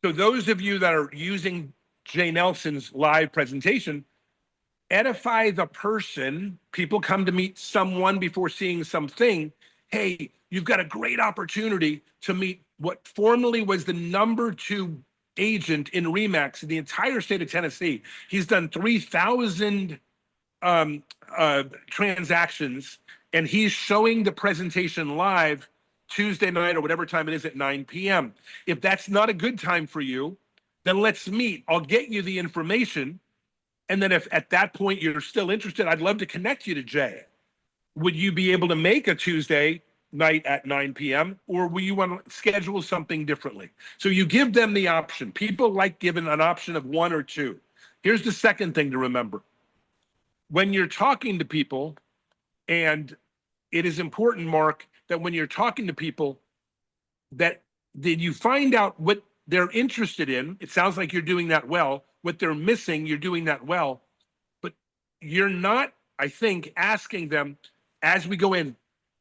So those of you that are using Jay Nelson's live presentation, edify the person. People come to meet someone before seeing something. Hey, you've got a great opportunity to meet what formerly was the #2 agent in Remax in the entire state of Tennessee. He's done 3,000 transactions, and he's showing the presentation live Tuesday night or whatever time it is at 9 p.m. If that's not a good time for you, then let's meet. I'll get you the information. And then if at that point you're still interested, I'd love to connect you to Jay. Would you be able to make a Tuesday night at 9 p.m. or will you want to schedule something differently? So you give them the option. People like given an option of one or two. Here's the second thing to remember. When you're talking to people, and it is important, Mark, that when you're talking to people, that you find out what they're interested in. It sounds like you're doing that well. What they're missing, you're doing that well. But you're not, I think, asking them as we go in.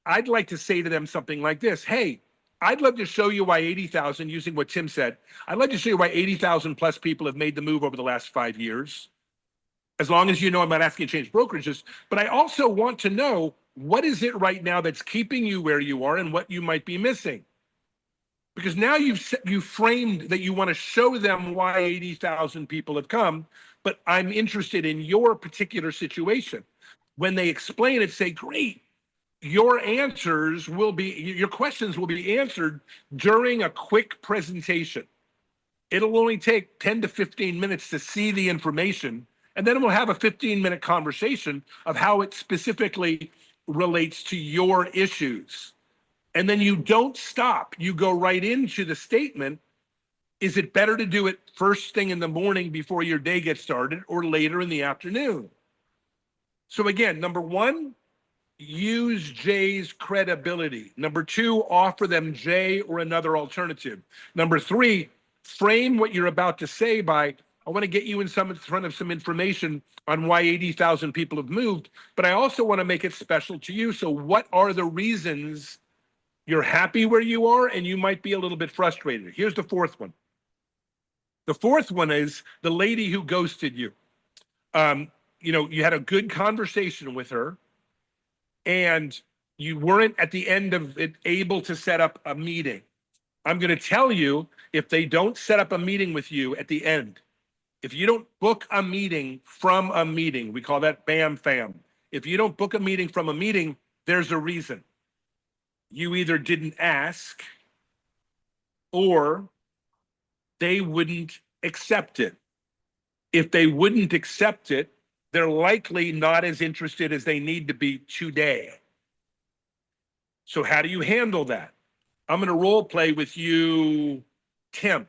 I'd like to say to them something like this. Hey, I'd love to show you why 80,000, using what Tim said, I'd like to show you why 80,000 plus people have made the move over the last 5 years. As long as you know I'm not asking you to change brokerages, but I also want to know what is it right now that's keeping you where you are and what you might be missing. Because now you've framed that you want to show them why 80,000 people have come, but I'm interested in your particular situation. When they explain it, say, great, your questions will be answered during a quick presentation. It'll only take 10 to 15 minutes to see the information, and then we'll have a 15-minute conversation of how it specifically relates to your issues. And then you don't stop. You go right into the statement. Is it better to do it first thing in the morning before your day gets started or later in the afternoon? So again, number one, use Jay's credibility. Number two, offer them Jay or another alternative. Number three, frame what you're about to say by, I want to get you in front of some information on why 80,000 people have moved, but I also want to make it special to you. So what are the reasons you're happy where you are and you might be a little bit frustrated? Here's the fourth one. The fourth one is the lady who ghosted you. You had a good conversation with her and you weren't at the end of it able to set up a meeting. I'm going to tell you, if they don't set up a meeting with you at the end, if you don't book a meeting from a meeting, we call that BAM FAM. If you don't book a meeting from a meeting, there's a reason. You either didn't ask or they wouldn't accept it. If they wouldn't accept it, they're likely not as interested as they need to be today. So how do you handle that? I'm going to role play with you, Tim.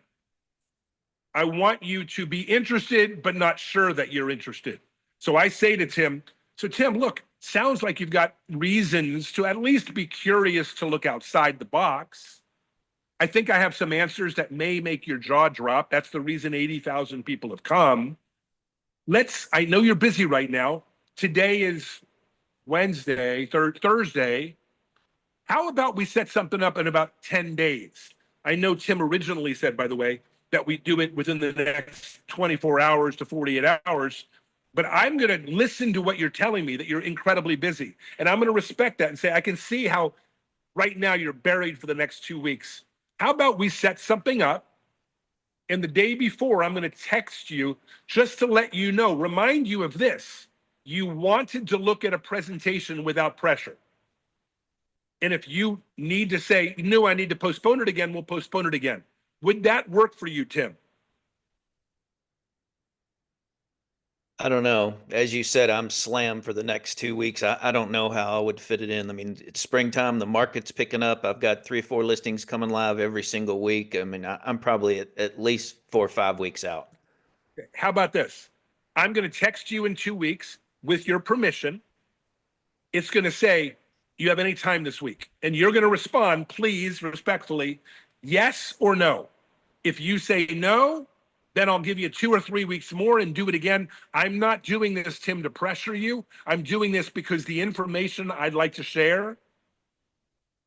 I want you to be interested, but not sure that you're interested. So I say to Tim, look, sounds like you've got reasons to at least be curious to look outside the box. I think I have some answers that may make your jaw drop. That's the reason 80,000 people have come. I know you're busy right now. Today is Wednesday, Thursday. How about we set something up in about 10 days? I know Tim originally said, by the way, that we do it within the next 24 hours to 48 hours. But I'm going to listen to what you're telling me, that you're incredibly busy. And I'm going to respect that and say, I can see how right now you're buried for the next 2 weeks. How about we set something up? And the day before, I'm going to text you just to let you know, remind you of this. You wanted to look at a presentation without pressure. And if you need to say, no, I need to postpone it again, we'll postpone it again. Would that work for you, Tim? I don't know. As you said, I'm slammed for the next 2 weeks. I don't know how I would fit it in. I mean, it's springtime. The market's picking up. I've got 3 or 4 listings coming live every single week. I mean, I'm probably at least 4 or 5 weeks out. How about this? I'm going to text you in 2 weeks with your permission. It's going to say, you have any time this week? And you're going to respond, please, respectfully, yes or no. If you say no, then I'll give you 2 or 3 weeks more and do it again. I'm not doing this, Tim, to pressure you. I'm doing this because the information I'd like to share,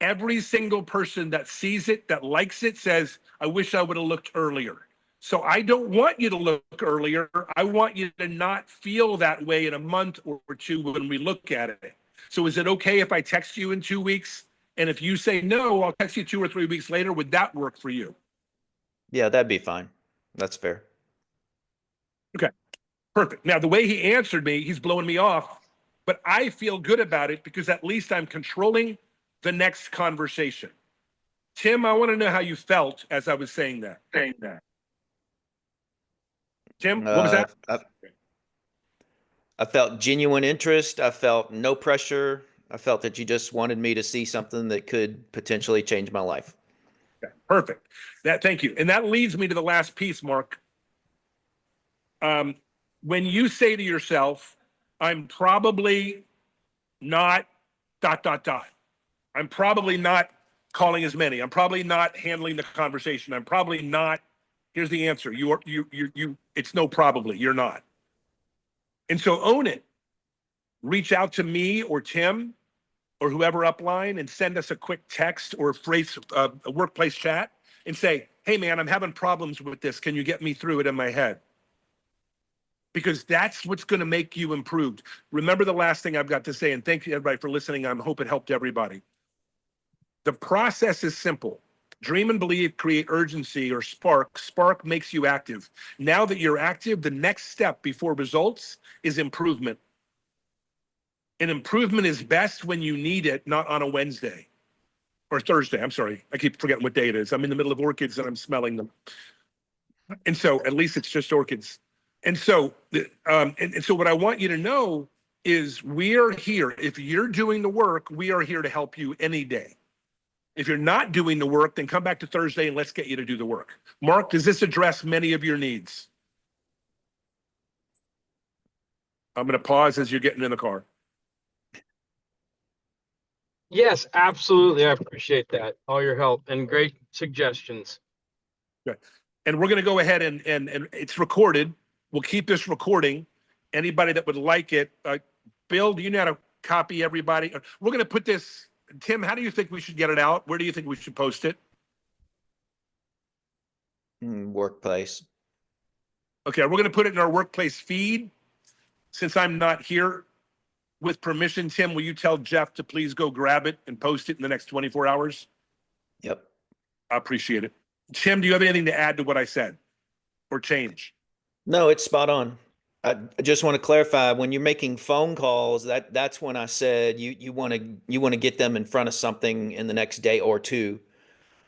every single person that sees it, that likes it, says, I wish I would have looked earlier. So I don't want you to look earlier. I want you to not feel that way in a month or two when we look at it. So is it okay if I text you in 2 weeks? And if you say no, I'll text you 2 or 3 weeks later. Would that work for you? Yeah, that'd be fine. That's fair. Okay, perfect. Now, the way he answered me, he's blowing me off, but I feel good about it because at least I'm controlling the next conversation. Tim, I want to know how you felt as I was saying that. Tim, what was Uh, that? I, I felt genuine interest. I felt no pressure. I felt that you just wanted me to see something that could potentially change my life. Okay, perfect. Thank you. And that leads me to the last piece, Mark. When you say to yourself, I'm probably not dot dot dot. I'm probably not calling as many. I'm probably not handling the conversation. I'm probably not. Here's the answer. You. It's no probably. You're not. And so own it. Reach out to me or Tim or whoever upline and send us a quick text or a workplace chat and say, hey man, I'm having problems with this. Can you get me through it in my head? Because that's what's going to make you improved. Remember the last thing I've got to say, and thank you everybody for listening. I hope it helped everybody. The process is simple. Dream and believe, create urgency or spark. Spark makes you active. Now that you're active, the next step before results is improvement. And improvement is best when you need it, not on a Wednesday or Thursday. I'm sorry. I keep forgetting what day it is. I'm in the middle of orchids and I'm smelling them. And so at least it's just orchids. And so, and so what I want you to know is we are here. If you're doing the work, we are here to help you any day. If you're not doing the work, then come back to Thursday and let's get you to do the work. Mark, does this address many of your needs? I'm going to pause as you're getting in the car. Yes, absolutely. I appreciate that. All your help and great suggestions. Okay. And we're going to go ahead and it's recorded. We'll keep this recording. Anybody that would like it, Bill, do you know how to copy everybody? We're going to put this. Tim, how do you think we should get it out? Where do you think we should post it? Workplace. Okay, we're going to put it in our workplace feed. Since I'm not here, with permission, Tim, will you tell Jeff to please go grab it and post it in the next 24 hours? Yep. I appreciate it. Tim, do you have anything to add to what I said or change? No, it's spot on. I just want to clarify when you're making phone calls, that's when I said you want to get them in front of something in the next day or two.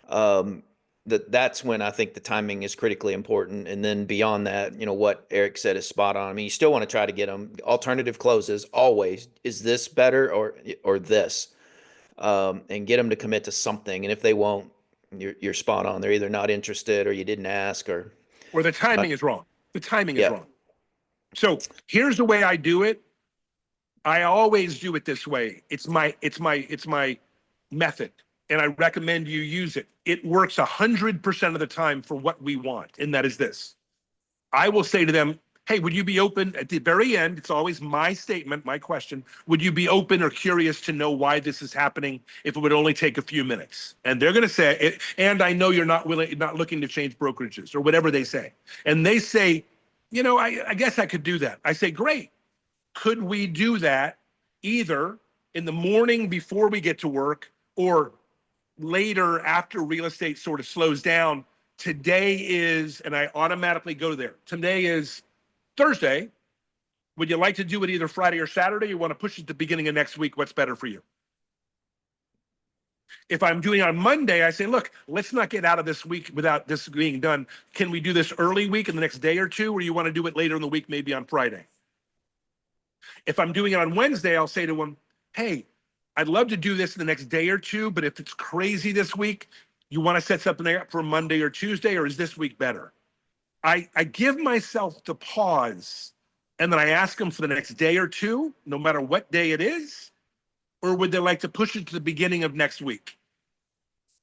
That's when I think the timing is critically important. And then beyond that, what Eric said is spot on. I mean, you still want to try to get them alternative closes always. Is this better or this? And get them to commit to something. And if they won't, you're spot on. They're either not interested or you didn't ask or the timing is wrong. The timing is yeah. wrong. So here's the way I do it. I always do it this way. It's my method, and I recommend you use it. It works 100% of the time for what we want, and that is this. I will say to them, hey, would you be open at the very end? It's always my statement, my question. Would you be open or curious to know why this is happening if it would only take a few minutes? And they're going to say, and I know you're not looking to change brokerages or whatever they say. And they say, I guess I could do that. I say, great. Could we do that either in the morning before we get to work or later after real estate sort of slows down? Today is, and I automatically go there. Today is Thursday. Would you like to do it either Friday or Saturday? You want to push it to the beginning of next week? What's better for you? If I'm doing it on Monday, I say, look, let's not get out of this week without this being done. Can we do this early week in the next day or two, or you want to do it later in the week, maybe on Friday? If I'm doing it on Wednesday, I'll say to them, hey, I'd love to do this in the next day or two, but if it's crazy this week, you want to set something up for Monday or Tuesday, or is this week better? I give myself the pause, and then I ask them for the next day or two, no matter what day it is, or would they like to push it to the beginning of next week?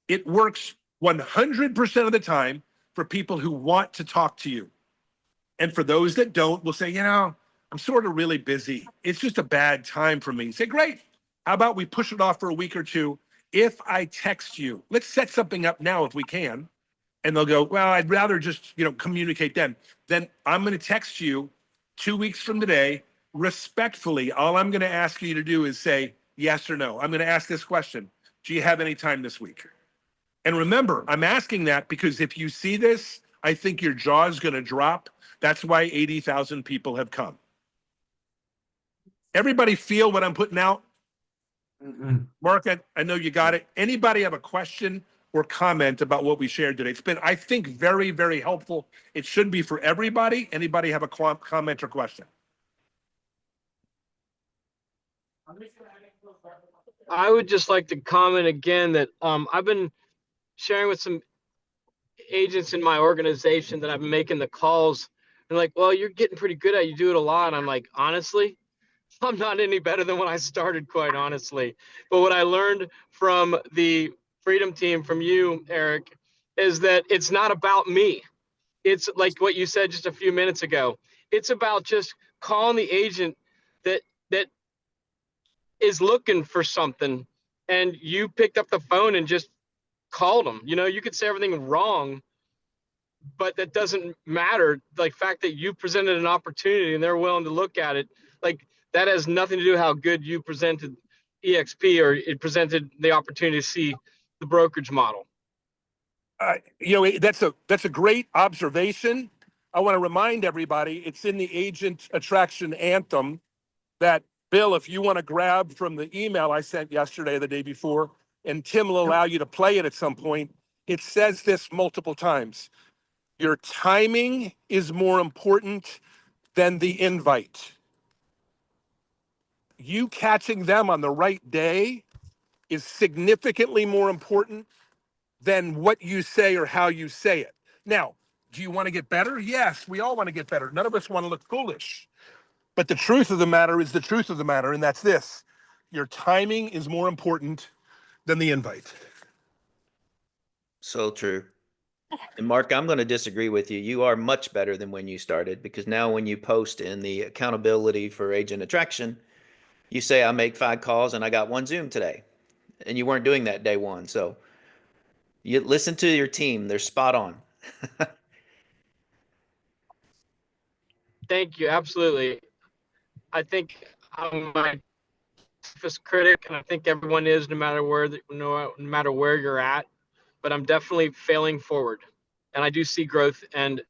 It works 100% of the time for people who want to talk to you. And for those that don't, we'll say, I'm sort of really busy. It's just a bad time for me. Say, great. How about we push it off for a week or two? If I text you, let's set something up now if we can. and they'll go, well, I'd rather just, communicate then I'm going to text you 2 weeks from today, respectfully. All I'm going to ask you to do is say yes or no. I'm going to ask this question. Do you have any time this week? And remember, I'm asking that because if you see this, I think your jaw is going to drop. That's why 80,000 people have come. Everybody feel what I'm putting out? Mark, I know you got it. Anybody have a question or comment about what we shared today? It's been, I think, very, very helpful. It should be for everybody. Anybody have a comment or question? I would just like to comment again that I've been sharing with some agents in my organization that I've been making the calls. And like, well, you're getting pretty good at it. You do it a lot. I'm like, honestly, I'm not any better than when I started, quite honestly. But what I learned from the Freedom Team, from you, Eric, is that it's not about me. It's like what you said just a few minutes ago. It's about just calling the agent that is looking for something, and you picked up the phone and just called them. You could say everything wrong, but that doesn't matter. Like, fact that you presented an opportunity and they're willing to look at it, like, that has nothing to do with how good you presented EXP, or it presented the opportunity to see the brokerage model. That's a great observation. I want to remind everybody, it's in the agent attraction anthem that, Bill, if you want to grab from the email I sent yesterday, the day before, and Tim will allow you to play it at some point, it says this multiple times. Your timing is more important than the invite. You catching them on the right day is significantly more important than what you say or how you say it. Now, do you want to get better? Yes, we all want to get better. None of us want to look foolish. But the truth of the matter is the truth of the matter, and that's this. Your timing is more important than the invite. So true. And Mark, I'm going to disagree with you. You are much better than when you started, because now when you post in the accountability for agent attraction, you say, I make 5 calls and I got 1 Zoom today. And you weren't doing that day one. So you listen to your team. They're spot on. Thank you. Absolutely. I think I'm my toughest critic, and I think everyone is, no matter where you're at. But I'm definitely failing forward, and I do see growth. And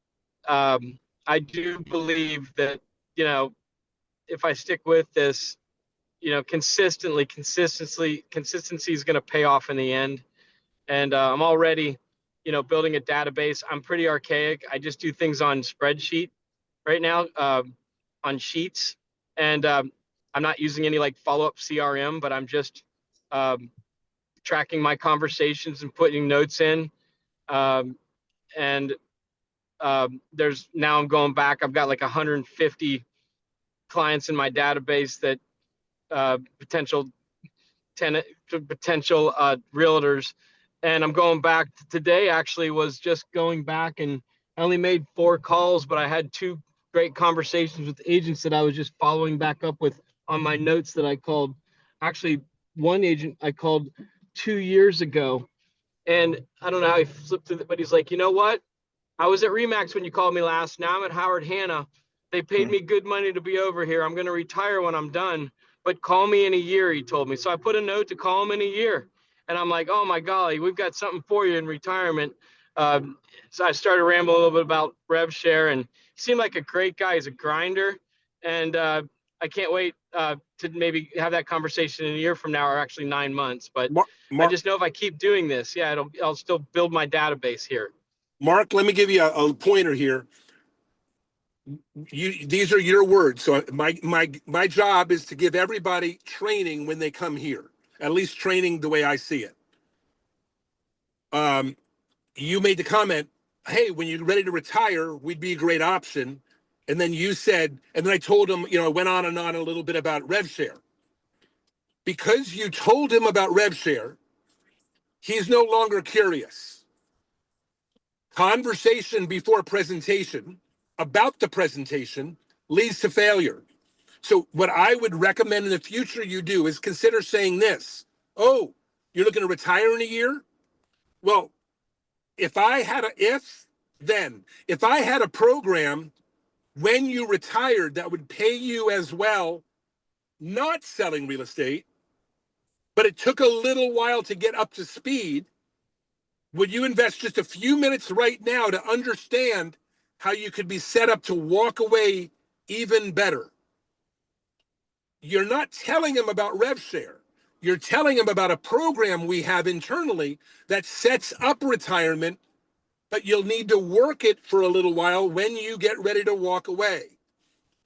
I do believe that if I stick with this, consistency is going to pay off in the end. And I'm already, building a database. I'm pretty archaic. I just do things on spreadsheet right now, on sheets, and I'm not using any like follow-up CRM, but I'm just tracking my conversations and putting notes in. And I'm going back. I've got like 150 clients in my database that potential realtors. And I'm going back today, actually was just going back, and I only made 4 calls, but I had 2 great conversations with agents that I was just following back up with on my notes that I called. Actually, one agent I called 2 years ago, and I don't know how he flipped through it, but he's like, you know what? I was at Remax when you called me last. Now I'm at Howard Hanna. They paid me good money to be over here. I'm going to retire when I'm done, but call me in a year, he told me. So I put a note to call him in a year. And I'm like, oh my golly, we've got something for you in retirement. So I started rambling a little bit about RevShare, and he seemed like a great guy. He's a grinder. And I can't wait to maybe have that conversation in a year from now, or actually 9 months. But I just know if I keep doing this, I'll still build my database here. Mark, let me give you a pointer here. These are your words. So my job is to give everybody training when they come here, at least training the way I see it. You made the comment, hey, when you're ready to retire, we'd be a great option. And then you said, and then I told him, I went on and on a little bit about RevShare. Because you told him about RevShare, he's no longer curious. Conversation before presentation about the presentation leads to failure. So what I would recommend in the future you do is consider saying this. Oh, you're looking to retire in a year? Well, if I had a program when you retired that would pay you as well, not selling real estate, but it took a little while to get up to speed, would you invest just a few minutes right now to understand how you could be set up to walk away even better? You're not telling them about RevShare. You're telling them about a program we have internally that sets up retirement, but you'll need to work it for a little while when you get ready to walk away.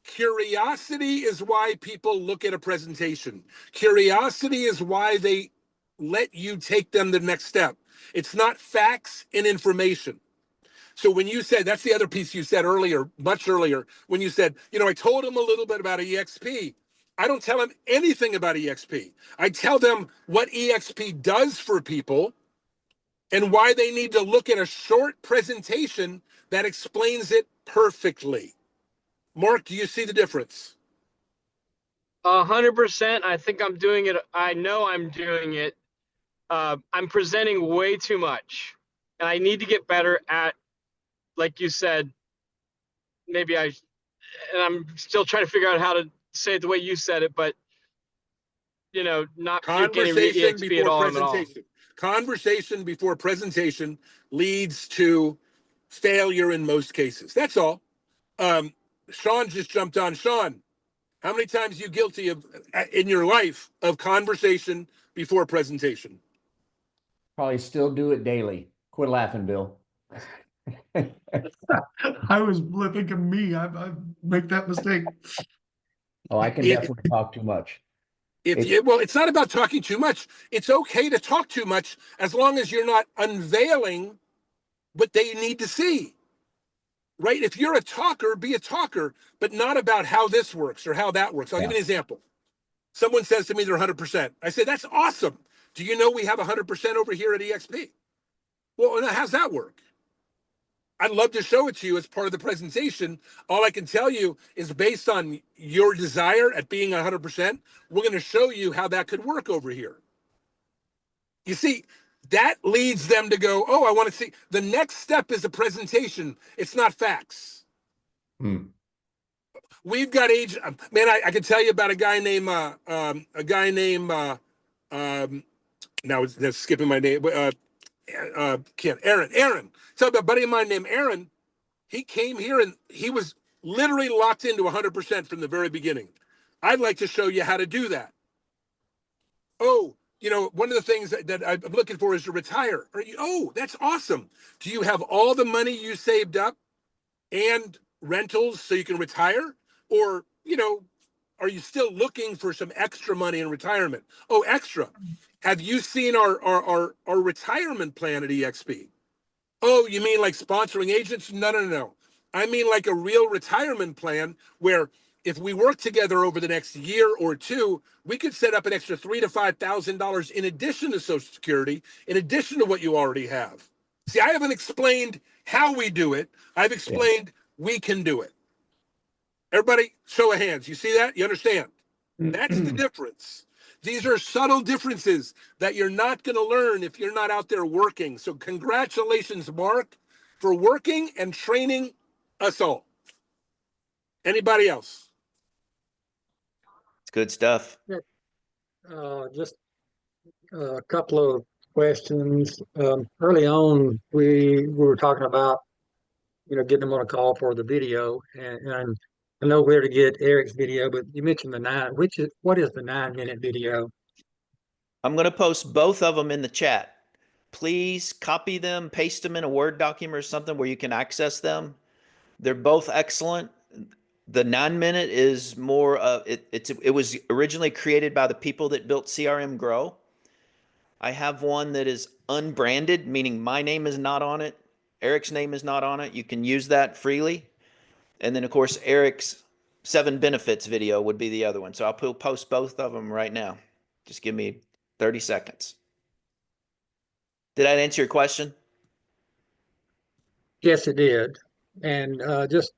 Curiosity is why people look at a presentation. Curiosity is why they let you take them the next step. It's not facts and information. So when you said, that's the other piece you said earlier, much earlier, when you said, I told them a little bit about EXP. I don't tell them anything about EXP. I tell them what EXP does for people and why they need to look at a short presentation that explains it perfectly. Mark, do you see the difference? 100%. I think I'm doing it. I know I'm doing it. I'm presenting way too much, and I need to get better at, like you said, and I'm still trying to figure out how to say it the way you said it, but not getting rid of Conversation EXP at before all. At all. presentation. Conversation before presentation leads to failure in most cases. That's all. Sean just jumped on. Sean, how many times are you guilty of in your life of conversation before presentation? Probably still do it daily. Quit laughing, Bill. I was thinking me. I make that mistake. Oh, I can definitely talk too much. It's not about talking too much. It's okay to talk too much as long as you're not unveiling what they need to see. Right? If you're a talker, be a talker, but not about how this works or how that works. I'll give you an example. Someone says to me they're 100%. I say, that's awesome. Do you know we have 100% over here at EXP? Well, how's that work? I'd love to show it to you as part of the presentation. All I can tell you is based on your desire at being 100%, we're going to show you how that could work over here. You see, that leads them to go, oh, I want to see. The next step is a presentation. It's not facts. We've got man, I can tell you about a guy named now that's skipping my name. Aaron. Tell about a buddy of mine named Aaron. He came here and he was literally locked into 100% from the very beginning. I'd like to show you how to do that. Oh, one of the things that I'm looking for is to retire. Oh, that's awesome. Do you have all the money you saved up and rentals so you can retire? Or, are you still looking for some extra money in retirement? Oh, extra. Have you seen our retirement plan at EXP? Oh, you mean like sponsoring agents? No. I mean like a real retirement plan where if we work together over the next year or two, we could set up an extra $3,000 to $5,000 in addition to Social Security, in addition to what you already have. See, I haven't explained how we do it. I've explained we can do it. Everybody, show of hands. You see that? You understand? That's the difference. These are subtle differences that you're not going to learn if you're not out there working. So congratulations, Mark, for working and training us all. Anybody else? It's good stuff. Just a couple of questions. Early on, we were talking about, getting them on a call for the video, and I know where to get Eric's video, but you mentioned what is the 9-minute video? I'm going to post both of them in the chat. Please copy them, paste them in a Word document or something where you can access them. They're both excellent. The 9-minute is more it was originally created by the people that built CRM Grow. I have one that is unbranded, meaning my name is not on it. Eric's name is not on it. You can use that freely. And then, of course, Eric's 7 benefits video would be the other one. So I'll post both of them right now. Just give me 30 seconds. Did that answer your question? Yes, it did. And just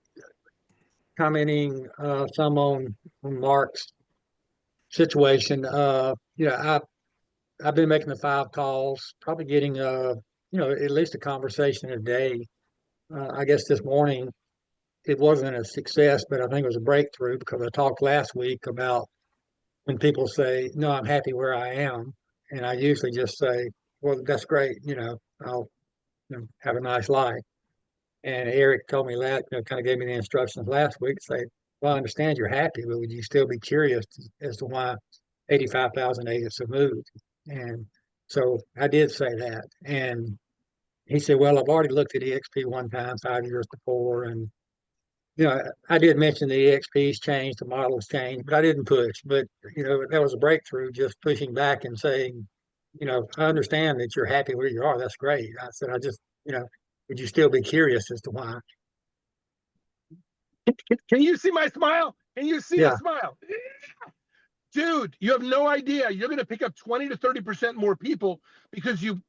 commenting some on Mark's situation. I've been making the 5 calls, probably getting at least a conversation a day. I guess this morning it wasn't a success, but I think it was a breakthrough because I talked last week about when people say, "No, I'm happy where I am," and I usually just say, "Well, that's great. I'll have a nice life." And Eric told me that, kind of gave me the instructions last week. Say, "Well, I understand you're happy, but would you still be curious as to why 85,000 agents have moved?" And so I did say that, and he said, "Well, I've already looked at EXP one time, 5 years before, and I did mention the EXP's changed, the model's changed, but I didn't push. But that was a breakthrough, just pushing back and saying, I understand that you're happy where you are. That's great." I said, "I just, would you still be curious as to why?" Can you see my smile? Can you see the Yeah, smile? Dude, you have no idea. You're going to pick up 20 to 30% more people because you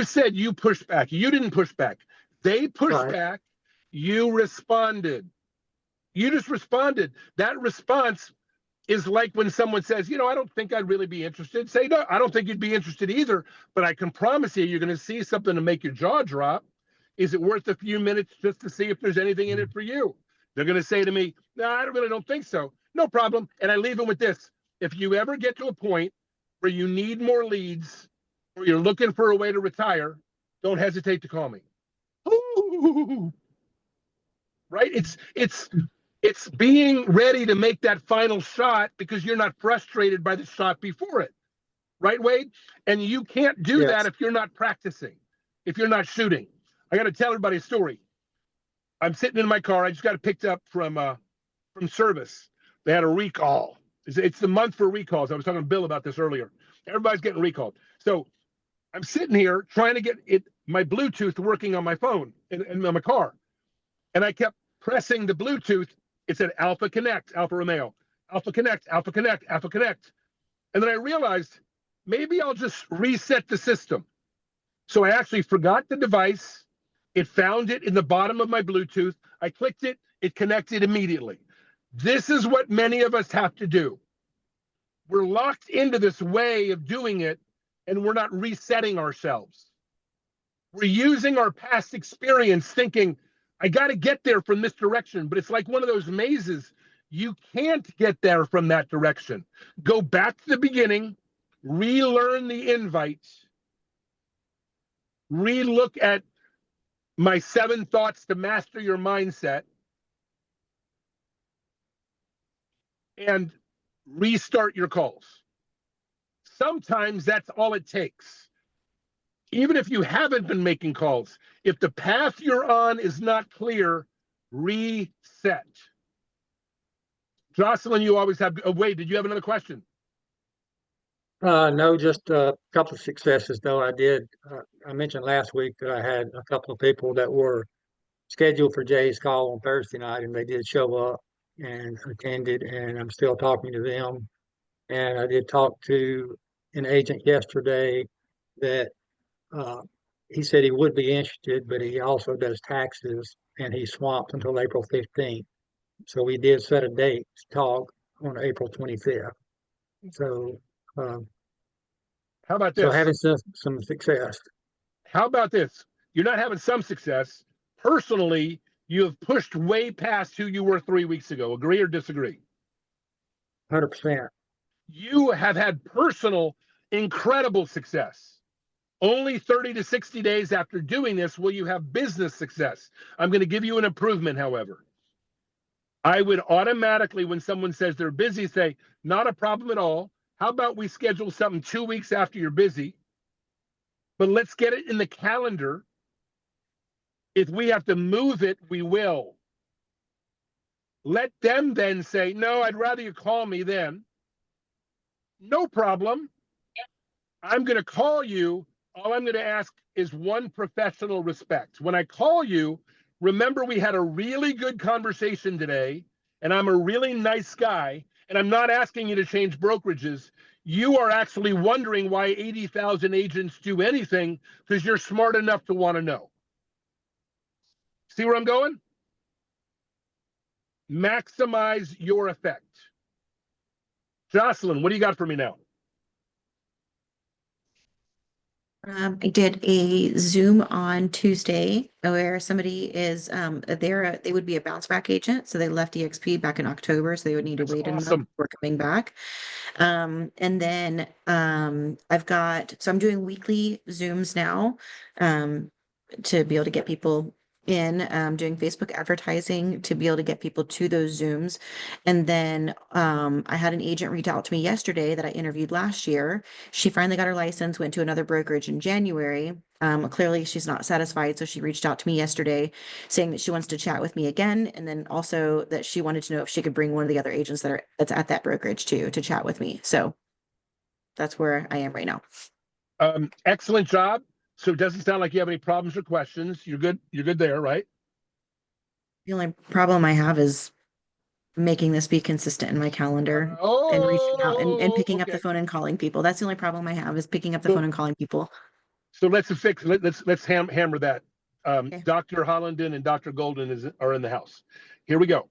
said you pushed back. You didn't push back. They pushed right. back. You responded. You just responded. That response is like when someone says, I don't think I'd really be interested. Say, no, I don't think you'd be interested either, but I can promise you're going to see something to make your jaw drop. Is it worth a few minutes just to see if there's anything in it for you? They're going to say to me, no, I really don't think so. No problem. And I leave them with this. If you ever get to a point where you need more leads or you're looking for a way to retire, don't hesitate to call me. Ooh, right? It's being ready to make that final shot because you're not frustrated by the shot before it, right, Wade? And you can't do that Yes. if you're not practicing, if you're not shooting. I got to tell everybody a story. I'm sitting in my car. I just got it picked up from service. They had a recall. It's the month for recalls. I was talking to Bill about this earlier. Everybody's getting recalled. So I'm sitting here trying to get my Bluetooth working on my phone in my car. And I kept pressing the Bluetooth. It said Alpha Connect, Alpha Romeo, Alpha Connect, Alpha Connect, Alpha Connect. And then I realized maybe I'll just reset the system. So I actually forgot the device. It found it in the bottom of my Bluetooth. I clicked it, it connected immediately. This is what many of us have to do. We're locked into this way of doing it, and we're not resetting ourselves. We're using our past experience thinking, I got to get there from this direction, but it's like one of those mazes. You can't get there from that direction. Go back to the beginning, relearn the invite, relook at my 7 thoughts to master your mindset, and restart your calls. Sometimes that's all it takes. Even if you haven't been making calls, if the path you're on is not clear, reset. Jocelyn, you always have. Wait, did you have another question? No, just a couple of successes though. I mentioned last week that I had a couple of people that were scheduled for Jay's call on Thursday night, and they did show up and attended, and I'm still talking to them. And I did talk to an agent yesterday that uh, he said he would be interested, but he also does taxes, and he's swamped until April 15th. So we did set a date to talk on April 25th. So, um, How about so this? having some success. How about this? You're not having some success. Personally, you have pushed way past who you were 3 weeks ago. Agree or disagree? 100%. You have had personal, incredible success. Only 30 to 60 days after doing this will you have business success. I'm going to give you an improvement, however. I would automatically, when someone says they're busy, say, not a problem at all. How about we schedule something 2 weeks after you're busy? But let's get it in the calendar. If we have to move it, we will. Let them then say, no, I'd rather you call me then. No problem. I'm going to call you. All I'm going to ask is one professional respect. When I call you, remember we had a really good conversation today, and I'm a really nice guy, and I'm not asking you to change brokerages. You are actually wondering why 80,000 agents do anything because you're smart enough to want to know. See where I'm going? Maximize your effect. Jocelyn, what do you got for me now? I did a Zoom on Tuesday where somebody is they would be a bounce back agent. So they left EXP back in October, so they would need to That's wait a month awesome. before coming back. And then I'm doing weekly Zooms now to be able to get people in, doing Facebook advertising to be able to get people to those Zooms. And then I had an agent reach out to me yesterday that I interviewed last year. She finally got her license, went to another brokerage in January. Clearly she's not satisfied, so she reached out to me yesterday saying that she wants to chat with me again, and then also that she wanted to know if she could bring one of the other agents that's at that brokerage too to chat with me. So that's where I am right now. Excellent job. So it doesn't sound like you have any problems or questions. You're good. You're good there, right? The only problem I have is making this be consistent in my calendar and reaching out and picking up the Okay. phone and calling people. That's the only problem I have is picking up the So- phone and calling people. So let's hammer that. Okay. Dr. Hollenden and Dr. Golden are in the house. Here we go.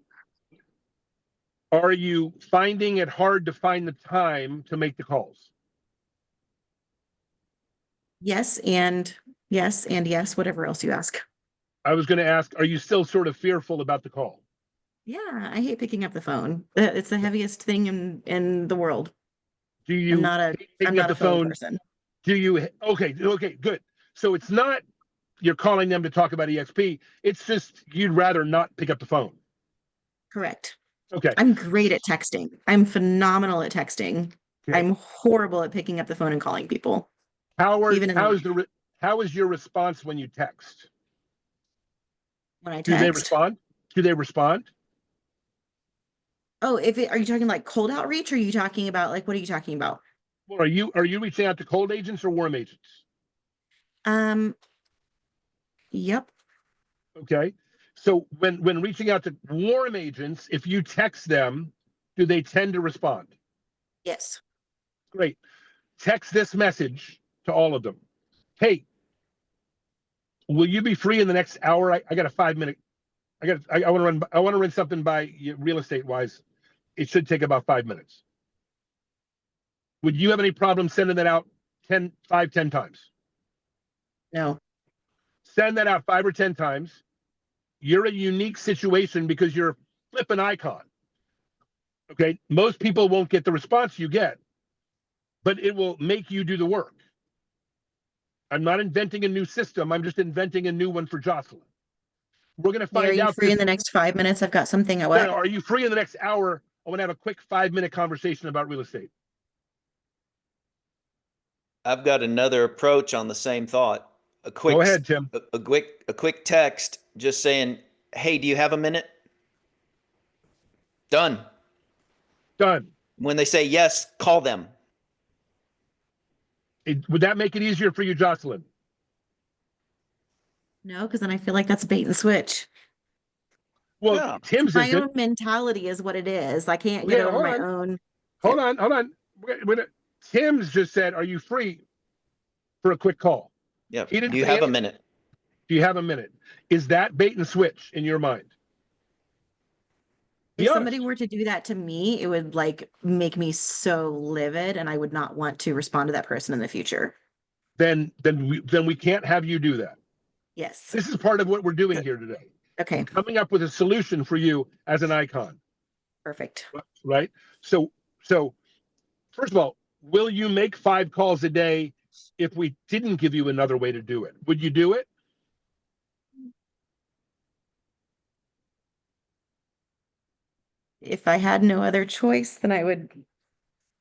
Are you finding it hard to find the time to make the calls? Yes, and yes, and yes, whatever else you ask. I was going to ask, are you still sort of fearful about the call? Yeah, I hate picking up the phone. It's the heaviest thing in the world. Do I'm you not a hate I'm picking not up a the phone phone? person. Do you? Okay, good. So it's not you're calling them to talk about EXP. It's just you'd rather not pick up the phone. Correct. Okay. I'm great at texting. I'm phenomenal at texting. Okay. I'm horrible at picking up the phone and calling people. How Even in the how is your response when you text? when I Do they text. respond? Do they respond? Oh, are you talking like cold outreach or are you talking about like what are you talking about? Well, are you reaching out to cold agents or warm agents? Um, yep. Okay. So when reaching out to warm agents, if you text them, do they tend to respond? Yes. Great. Text this message to all of them. Hey, will you be free in the next hour? I got a 5 minute. I want to run something by you real estate wise. It should take about 5 minutes. Would you have any problem sending that out 10 times? No. Send that out 5 or 10 times. You're a unique situation because you're flipping icon. Okay. Most people won't get the response you get, but it will make you do the work. I'm not inventing a new system. I'm just inventing a new one for Jocelyn. We're going to Hey, are find you out free this. in the next 5 minutes? I've got something at No, what? are you free in the next hour? I want to have a quick 5 minute conversation about real estate. I've got another approach on the same thought. Go ahead, Tim. A quick text just saying, "Hey, do you have a minute?" Done. Done. When they say yes, call them. Would that make it easier for you, Jocelyn? No, because then I feel like that's bait and switch. Well, No. Tim's My isn't. own mentality is what it is. I can't Okay, get over hold my on. own. Hold on. Tim's just said, "Are you free for a quick call?" Yep. He didn't Do you say have a anything. minute? Do you have a minute? Is that bait and switch in your mind? Be If somebody honest. were to do that to me, it would like make me so livid and I would not want to respond to that person in the future. Then we can't have you do that. Yes. This is part of what we're doing here today. Okay, Coming up with a solution for you as an icon, perfect. right? So first of all, will you make 5 calls a day if we didn't give you another way to do it? Would you do it? If I had no other choice, then I would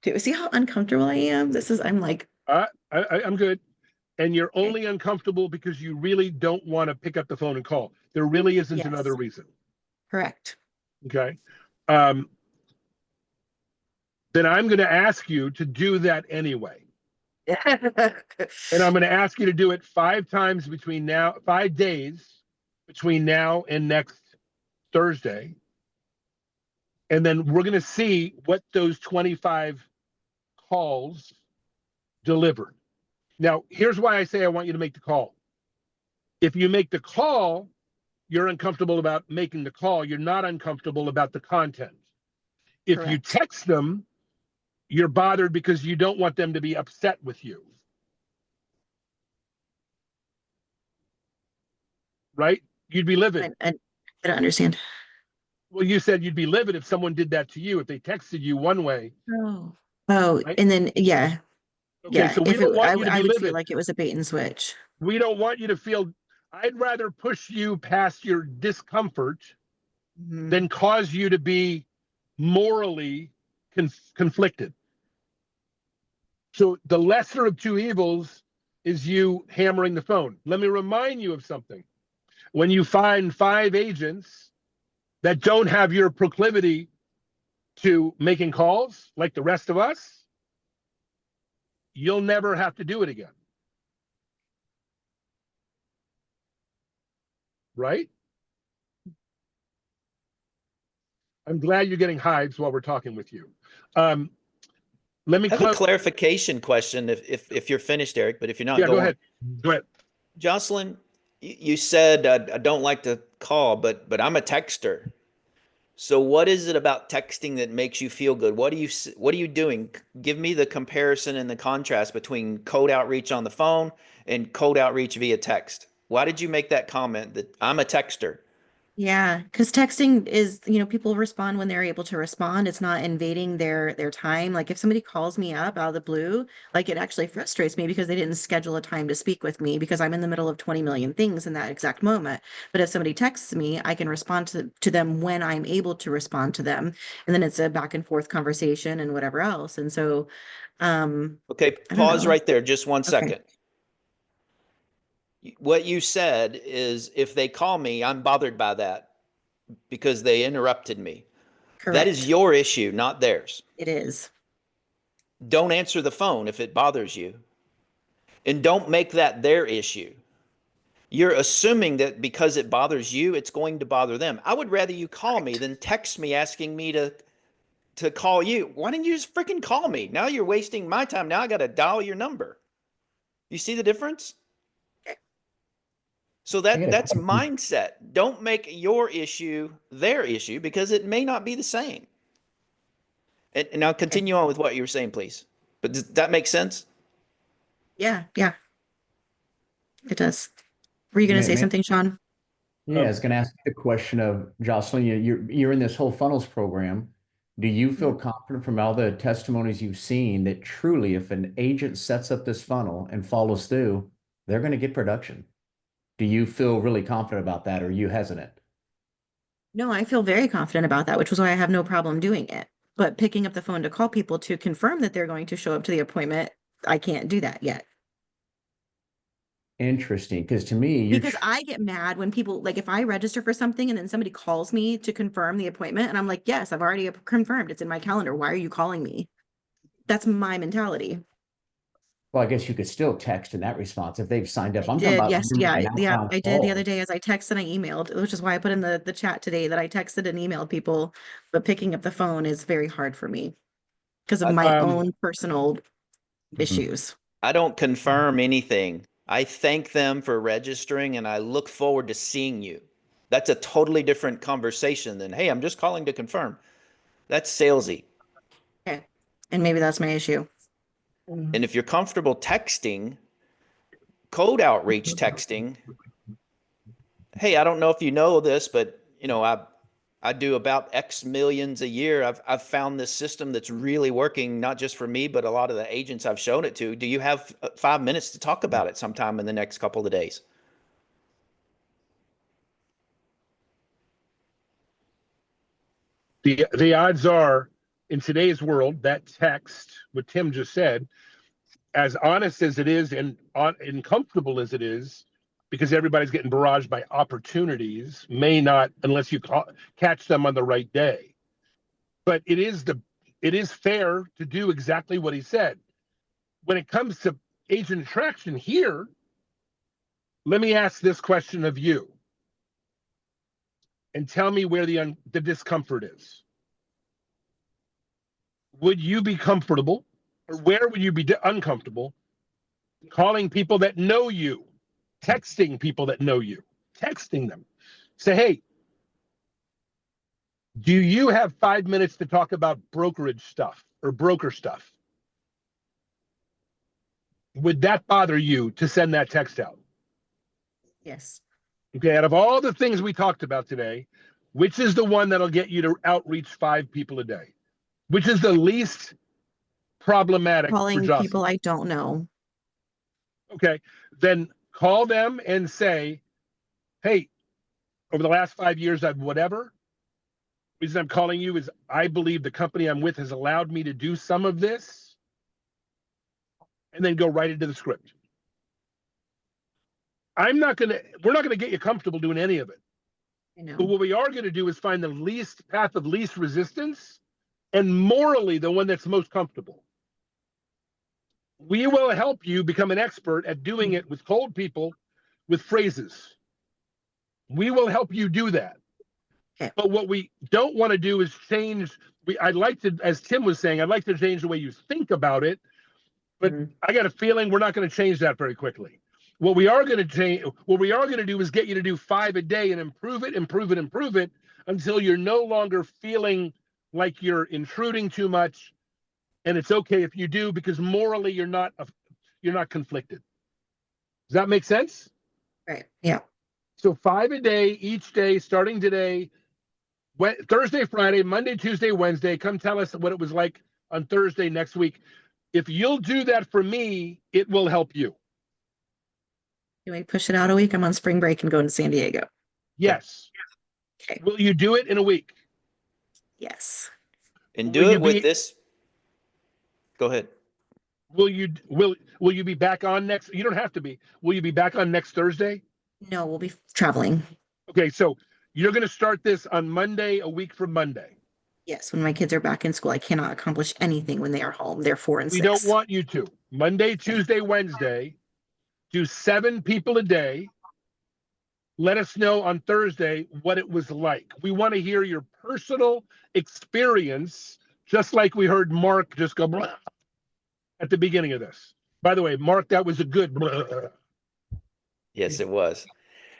do. See how uncomfortable I am? I'm like, I'm good. And you're okay. only uncomfortable because you really don't want to pick up the phone and call. There really isn't Yes. another reason. Correct. Okay. Then I'm going to ask you to do that anyway. And I'm going to ask you to do it 5 times 5 days between now and next Thursday. And then we're going to see what those 25 calls delivered. Now, here's why I say I want you to make the call. If you make the call, you're uncomfortable about making the call. You're not uncomfortable about the content. If you Correct. text them, you're bothered because you don't want them to be upset with you. right? You'd be livid. I don't understand. Well, you said you'd be livid if someone did that to you, if they texted you one way, Oh. Oh, right? and then yeah, Okay, yeah. so we If it, don't want you to I be would feel livid. like it was a bait and switch. We don't want you to feel, I'd rather push you past your discomfort Mhm. than cause you to be morally conflicted. So the lesser of two evils is you hammering the phone. Let me remind you of something. When you find 5 agents that don't have your proclivity to making calls like the rest of us, you'll never have to do it again. Right? I'm glad you're getting hives while we're talking with you. Let me I have a clarification question if you're finished, Eric, but if you're not, Yeah, go go on. ahead. Go ahead. Jocelyn, you said I don't like to call, but I'm a texter. So what is it about texting that makes you feel good? What are you doing? Give me the comparison and the contrast between cold outreach on the phone and cold outreach via text. Why did you make that comment that I'm a texter? Yeah, because texting is, people respond when they're able to respond. It's not invading their time. Like if somebody calls me up out of the blue, like it actually frustrates me because they didn't schedule a time to speak with me because I'm in the middle of 20 million things in that exact moment. But if somebody texts me, I can respond to them when I'm able to respond to them. And then it's a back and forth conversation and whatever else. And so, Okay, I don't pause know. right there just 1 Okay, second. What you said is if they call me, I'm bothered by that because they interrupted me. That is correct. your issue, not theirs. It is. Don't answer the phone if it bothers you. And don't make that their issue. You're assuming that because it bothers you, it's going to bother them. I would rather you call me Correct. than text me asking me to call you. Why didn't you just freaking call me? Now you're wasting my time. Now I got to dial your number. You see the difference? Okay. So I got a that's question. mindset. Don't make your issue their issue because it may not be the same. And now Okay. continue on with what you were saying, please. But does that make sense? Yeah, yeah, it does. Were you going to say something, Sean? Yeah, I was going to ask you the question of Jocelyn, you're in this whole funnels program. Do you feel confident from all the testimonies you've seen that truly if an agent sets up this funnel and follows through, they're going to get production? Do you feel really confident about that or are you hesitant? No, I feel very confident about that, which was why I have no problem doing it. But picking up the phone to call people to confirm that they're going to show up to the appointment, I can't do that yet. Interesting, because to me, Because I get mad when people, like if I register for something and then somebody calls me to confirm the appointment, and I'm like, yes, I've already confirmed. It's in my calendar. Why are you calling me? That's my mentality. well, I guess you could still text in that response if they've signed up. I I'm talking did, about yes, you yeah, making yeah, outbound I did the other calls. day as I texted and I emailed, which is why I put in the chat today that I texted and emailed people, but picking up the phone is very hard for me because of my Um, own personal Mhm. issues. I don't confirm anything. I thank them for registering and I look forward to seeing you. That's a totally different conversation than, hey, I'm just calling to confirm. That's salesy. Okay. And maybe that's my issue. And if you're comfortable texting, cold outreach texting, hey, I don't know if you know this, but I do about X millions a year. I've found this system that's really working, not just for me, but a lot of the agents I've shown it to. Do you have 5 minutes to talk about it sometime in the next couple of days? the odds are in today's world that text, what Tim just said, as honest as it is and comfortable as it is, because everybody's getting barraged by opportunities, may not unless you catch them on the right day. But it is fair to do exactly what he said. When it comes to agent attraction here, let me ask this question of you and tell me where the discomfort is. Would you be comfortable, or where would you be uncomfortable calling people that know you, texting people that know you, texting them? Say, hey, do you have 5 minutes to talk about brokerage stuff or broker stuff? Would that bother you to send that text out? Yes. Okay, out of all the things we talked about today, which is the one that'll get you to outreach 5 people a day? Which is the least problematic for Calling Jocelyn? people I don't know. Okay, then call them and say, hey, over the last 5 years, I've whatever. The reason I'm calling you is I believe the company I'm with has allowed me to do some of this. And then go right into the script. We're not gonna get you comfortable doing any of it. I know. But what we are gonna do is find the least path of least resistance and morally the one that's most comfortable. We will help you become an expert at doing it with cold people with phrases. We will help you do that. Okay. But what we don't want to do is change. I'd like to, as Tim was saying, I'd like to change the way you think about it. But I got a feeling we're not going to change that very quickly. What we are going to change, what we are going to do is get you to do 5 a day and improve it until you're no longer feeling like you're intruding too much. And it's okay if you do, because morally you're not conflicted. Does that make sense? Right. Yeah. So 5 a day, each day, starting today, Thursday, Friday, Monday, Tuesday, Wednesday. Come tell us what it was like on Thursday next week. If you'll do that for me, it will help you. Can we push it out a week? I'm on spring break and going to San Diego. Yes. Okay. Will you do it in a week? Yes. And do it with this. Go ahead. Will you be back on next? You don't have to be. Will you be back on next Thursday? No, we'll be traveling. Okay, so you're going to start this on Monday, a week from Monday. Yes, when my kids are back in school, I cannot accomplish anything when they are home. They're 4 and 6. We don't want you to. Monday, Tuesday, Wednesday, do 7 people a day. Let us know on Thursday what it was like. We want to hear your personal experience, just like we heard Mark just go blah at the beginning of this. By the way, Mark, that was a good blah. Yes, it was.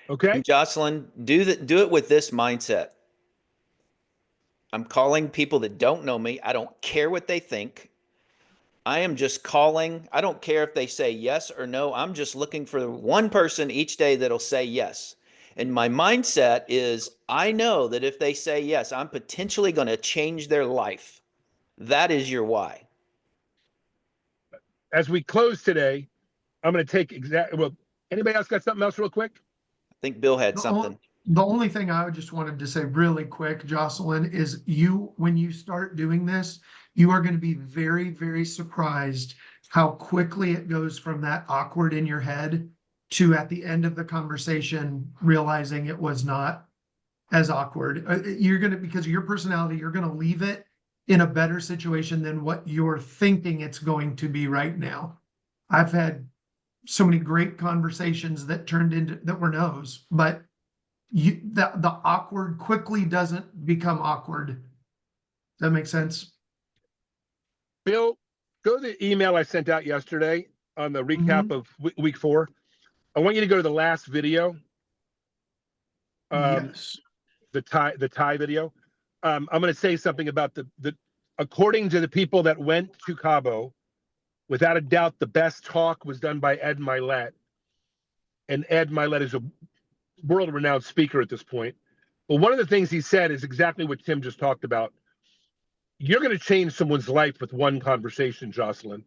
Okay. And Jocelyn, do it with this mindset. I'm calling people that don't know me. I don't care what they think. I am just calling. I don't care if they say yes or no. I'm just looking for one person each day that'll say yes. And my mindset is I know that if they say yes, I'm potentially going to change their life. That is your why. As we close today, I'm going to take anybody else got something else real quick? I think Bill had The something. The only thing I just wanted to say really quick, Jocelyn, is when you start doing this, you are going to be very, very surprised how quickly it goes from that awkward in your head to at the end of the conversation, realizing it was not as awkward. Because of your personality, you're going to leave it in a better situation than what you're thinking it's going to be right now. I've had so many great conversations that turned into that were no's, but the awkward quickly doesn't become awkward. Does that make sense? Bill, go to the email I sent out yesterday on the recap of week 4. I want you to go to the last video. Yes. The Thai video. I'm going to say something about the according to the people that went to Cabo, without a doubt, the best talk was done by Ed Milet. And Ed Milet is a world-renowned speaker at this point. But one of the things he said is exactly what Tim just talked about. You're going to change someone's life with one conversation, Jocelyn.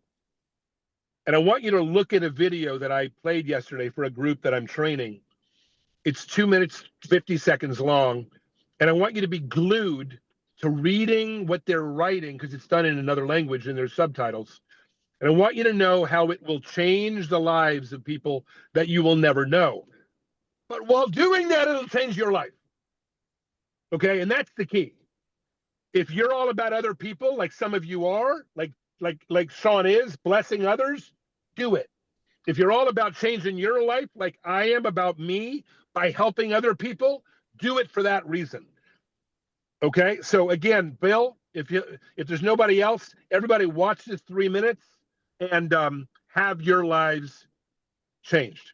And I want you to look at a video that I played yesterday for a group that I'm training. It's 2 minutes, 50 seconds long. And I want you to be glued to reading what they're writing, because it's done in another language and there's subtitles. And I want you to know how it will change the lives of people that you will never know. But while doing that, it'll change your life. Okay, and that's the key. If you're all about other people, like some of you are, like Sean is, blessing others, do it. If you're all about changing your life, like I am about me, by helping other people, do it for that reason. Okay, so again, Bill, if there's nobody else, everybody watch this 3 minutes and have your lives changed.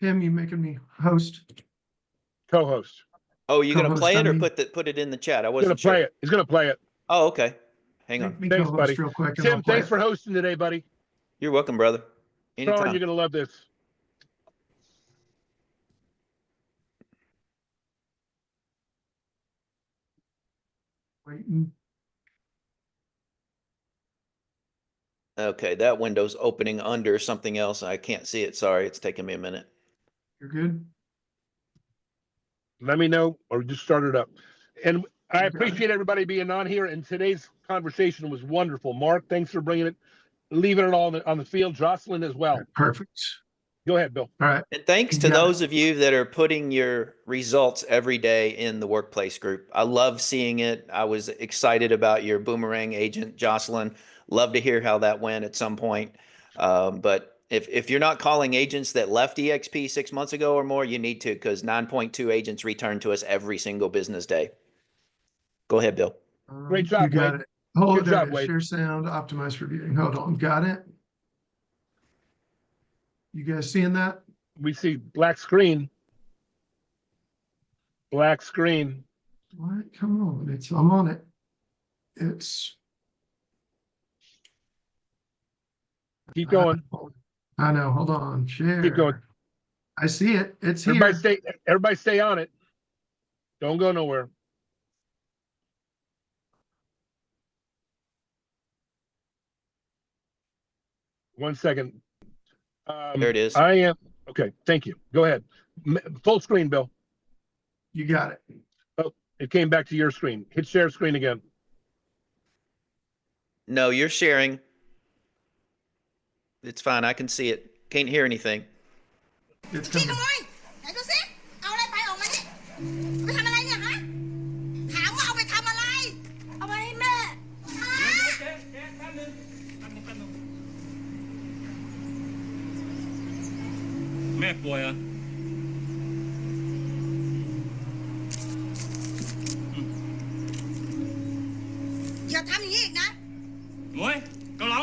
Tim, you making me host? Co-host. Oh, you going to Co-host, play it I or mean. put it in the chat? I He's gonna wasn't sure. play it. He's gonna play it. Oh, okay. Hang on. Make me Thanks, co-host buddy. real quick and I'll Tim, play thanks it. for hosting today, buddy. You're welcome, brother. Sean, Anytime. you're gonna love this. Waiting. Okay, that window's opening under something else. I can't see it. Sorry, it's taking me a minute. You're good? Let me know or just start it up. And I You got it. appreciate everybody being on here. And today's conversation was wonderful. Mark, thanks for bringing it, leaving it all on the field. Jocelyn as well. Perfect. Go ahead, Bill. All right. And thanks You to got it. those of you that are putting your results every day in the workplace group. I love seeing it. I was excited about your boomerang agent, Jocelyn. Love to hear how that went at some point. But if you're not calling agents that left EXP 6 months ago or more, you need to, because 9.2 agents return to us every single business day. Go ahead, Bill. Great job, You got Wade. it. Oh, Good there job, it is. Wade. Share sound, optimize for viewing. Hold on. Got it. You guys seeing that? We see black screen. Black screen. What? Come on. I'm on it. It's. Keep going. I know. Hold on. Share. Keep going. I see it. It's here. Everybody stay on it. Don't go nowhere. One second. There it is. I am okay. Thank you. Go ahead. Full screen, Bill. You got it. Oh, it came back to your screen. Hit share screen again. No, you're sharing. It's fine. I can see it. Can't hear anything. It's พี่ข coming. โมยไหนดูสิเอาอะไรไปออกมาดิไปทำอะไรเนี่ยฮะถามว่าเอาไปทำอะไร เอาไปให้แม่ฮะ แม่ป่วยเหรออย่าทำอย่างนี้อีกนะ หมวยเกาเหลา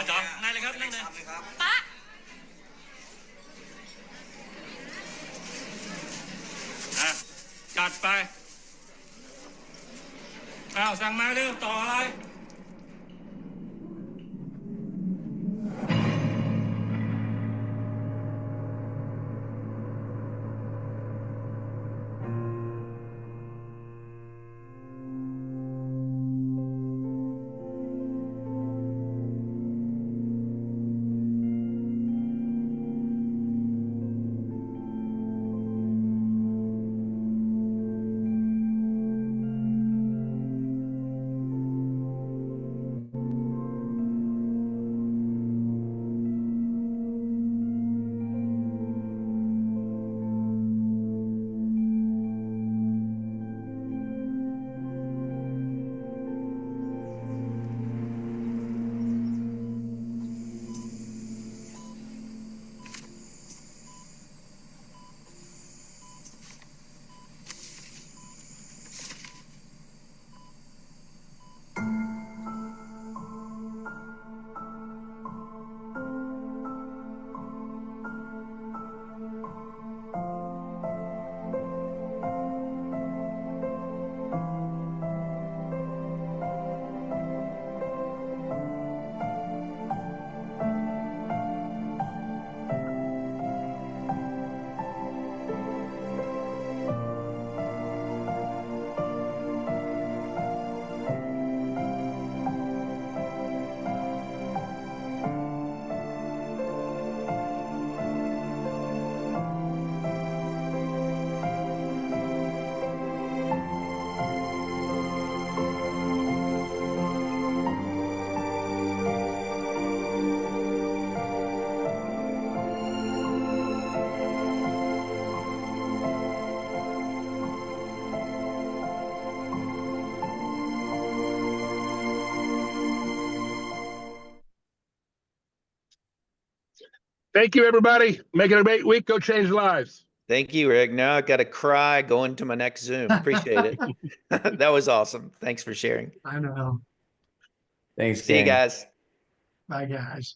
จ๋อนั่งเลยครับนั่งเลย ป๊า จัดไปอ้าวสั่งมาเร็วต่ออะไรThank you, everybody. Make it a great week. Go change lives. Thank you, Rick. Now I got to cry going to my next Zoom. Appreciate it. That was awesome. Thanks for sharing. I know. Thanks, See you gang. guys. Bye, guys.